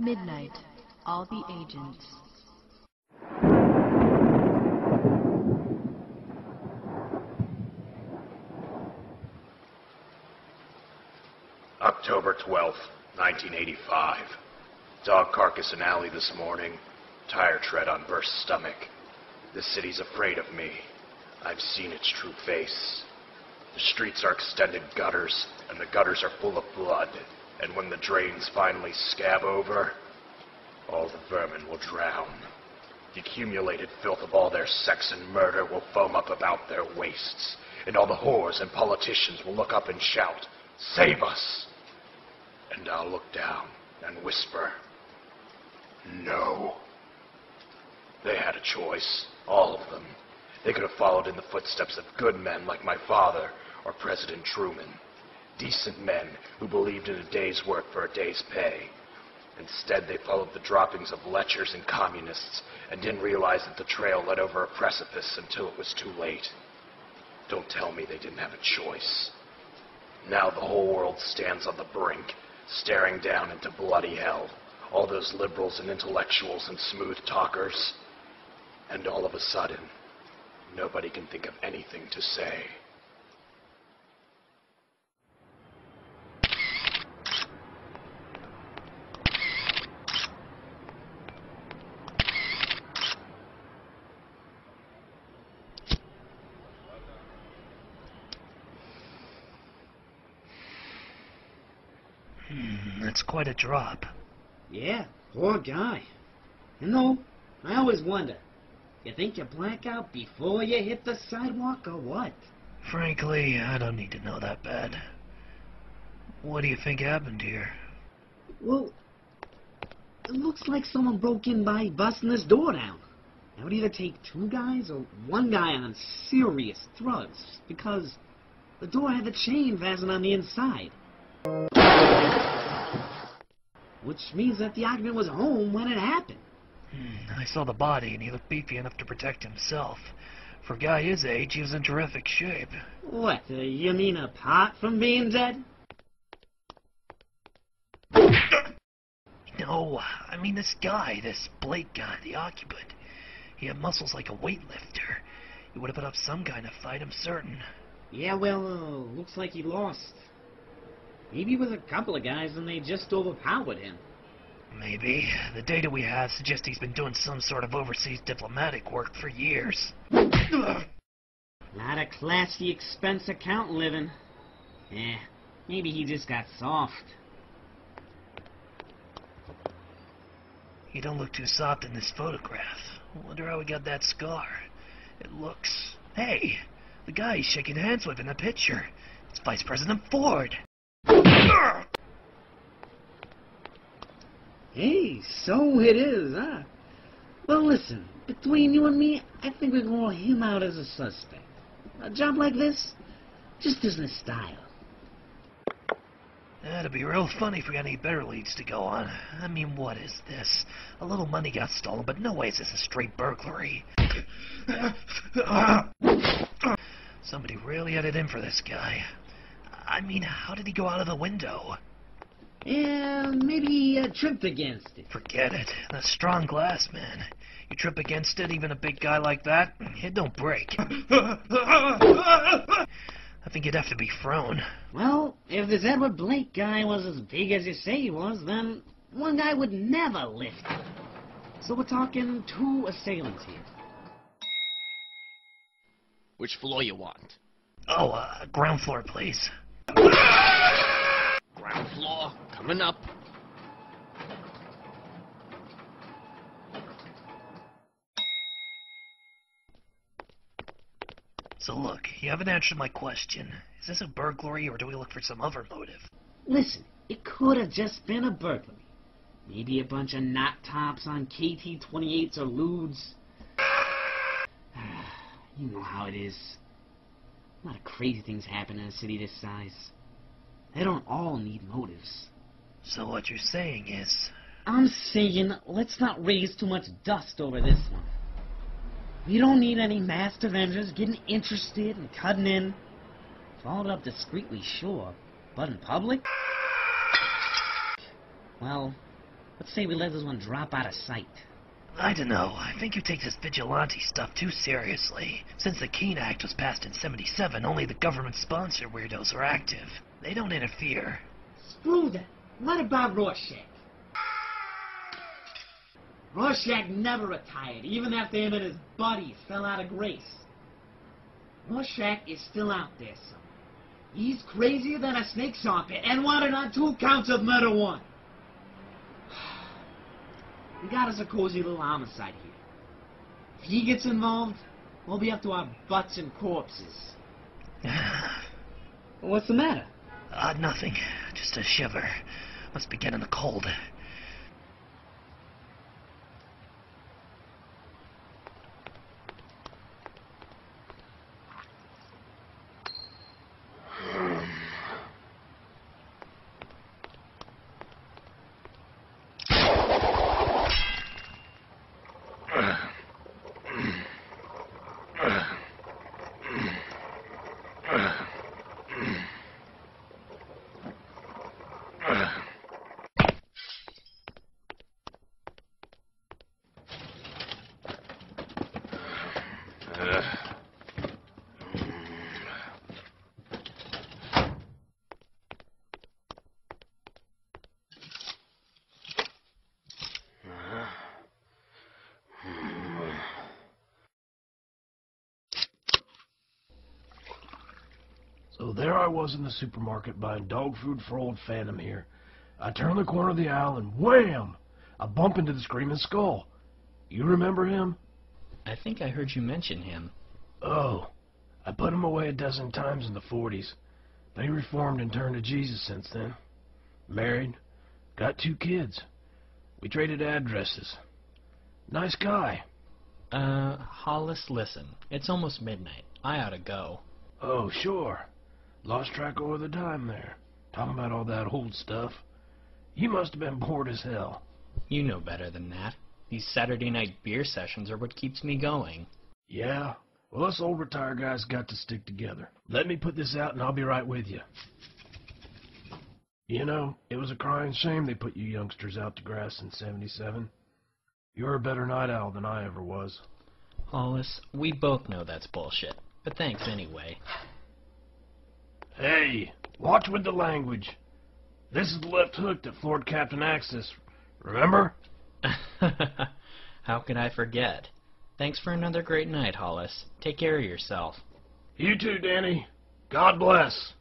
midnight, all the agents. October 12th, 1985. Dog carcass in alley this morning. Tire tread on burst stomach. The city's afraid of me. I've seen its true face. The streets are extended gutters, and the gutters are full of blood. And when the drains finally scab over, all the vermin will drown. The accumulated filth of all their sex and murder will foam up about their waists, and all the whores and politicians will look up and shout, "Save us!" And I'll look down and whisper, "No." They had a choice, all of them. They could have followed in the footsteps of good men like my father or President Truman. Decent men who believed in a day's work for a day's pay. Instead, they followed the droppings of lechers and communists and didn't realize that the trail led over a precipice until it was too late. Don't tell me they didn't have a choice. Now the whole world stands on the brink, staring down into bloody hell. All those liberals and intellectuals and smooth talkers. And all of a sudden, nobody can think of anything to say. That's quite a drop. Yeah, poor guy. You know, I always wonder, you think you black out before you hit the sidewalk or what? Frankly, I don't need to know that bad. What do you think happened here? Well, it looks like someone broke in by busting this door down. It would either take two guys or one guy on serious drugs, because the door had the chain fastened on the inside. Which means that the occupant was home when it happened. I saw the body, and he looked beefy enough to protect himself. For a guy his age, he was in terrific shape. What, you mean apart from being dead? No, I mean this guy, this Blake guy, the occupant. He had muscles like a weightlifter. He would have put up some kind of fight, I'm certain. Yeah, well, looks like he lost. Maybe it was a couple of guys and they just overpowered him. Maybe. The data we have suggests he's been doing some sort of overseas diplomatic work for years. Not a classy expense account living. Maybe he just got soft. He don't look too soft in this photograph. Wonder how he got that scar. It looks... Hey! The guy he's shaking hands with in the picture. It's Vice President Ford! Hey, so it is, huh? Well, listen, between you and me, I think we can rule him out as a suspect. A job like this just isn't his style. That'd be real funny if we had any better leads to go on. I mean, what is this? A little money got stolen, but no way is this a straight burglary. Somebody really had it in for this guy. I mean, how did he go out of the window? Yeah, maybe he tripped against it. Forget it. That's strong glass, man. You trip against it, even a big guy like that, it don't break. I think you'd have to be thrown. Well, if this Edward Blake guy was as big as you say he was, then one guy would never lift him. So we're talking two assailants here. Which floor you want? Oh, ground floor, please. Ground floor, coming up. So look, you haven't answered my question. Is this a burglary, or do we look for some other motive? Listen, it could have just been a burglary. Maybe a bunch of knot tops on KT-28s or lewds. You know how it is. A lot of crazy things happen in a city this size. They don't all need motives. So what you're saying is... I'm saying, let's not raise too much dust over this one. We don't need any masked Avengers getting interested and cutting in. Followed up discreetly, sure. But in public? Well, Let's say we let this one drop out of sight. I don't know. I think you take this vigilante stuff too seriously. Since the Keene Act was passed in '77, only the government-sponsored weirdos are active. They don't interfere. Screw that. What about Rorschach? Rorschach never retired, even after him and his buddies fell out of grace. Rorschach is still out there somewhere. He's crazier than a snake's armpit and wanted on 2 counts of murder 1. We got us a cozy little homicide here. If he gets involved, we'll be up to our butts in corpses. What's the matter? Nothing. Just a shiver. Must be getting a cold. So there I was in the supermarket buying dog food for old Phantom here. I turn the corner of the aisle and wham! I bump into the Screaming Skull. You remember him? I think I heard you mention him. Oh, I put him away a dozen times in the 40s. But he reformed and turned to Jesus since then. Married, got 2 kids. We traded addresses. Nice guy. Hollis, listen. It's almost midnight. I ought to go. Oh, sure. Lost track over the time there. Talking about all that old stuff. You must have been bored as hell. You know better than that. These Saturday night beer sessions are what keeps me going. Yeah? Well, us old retired guys got to stick together. Let me put this out and I'll be right with you. You know, it was a crying shame they put you youngsters out to grass in '77. You're a better night owl than I ever was. Hollis, we both know that's bullshit. But thanks anyway. Hey, watch with the language. This is the left hook that floored Captain Axis. Remember? How could I forget? Thanks for another great night, Hollis. Take care of yourself. You too, Danny. God bless.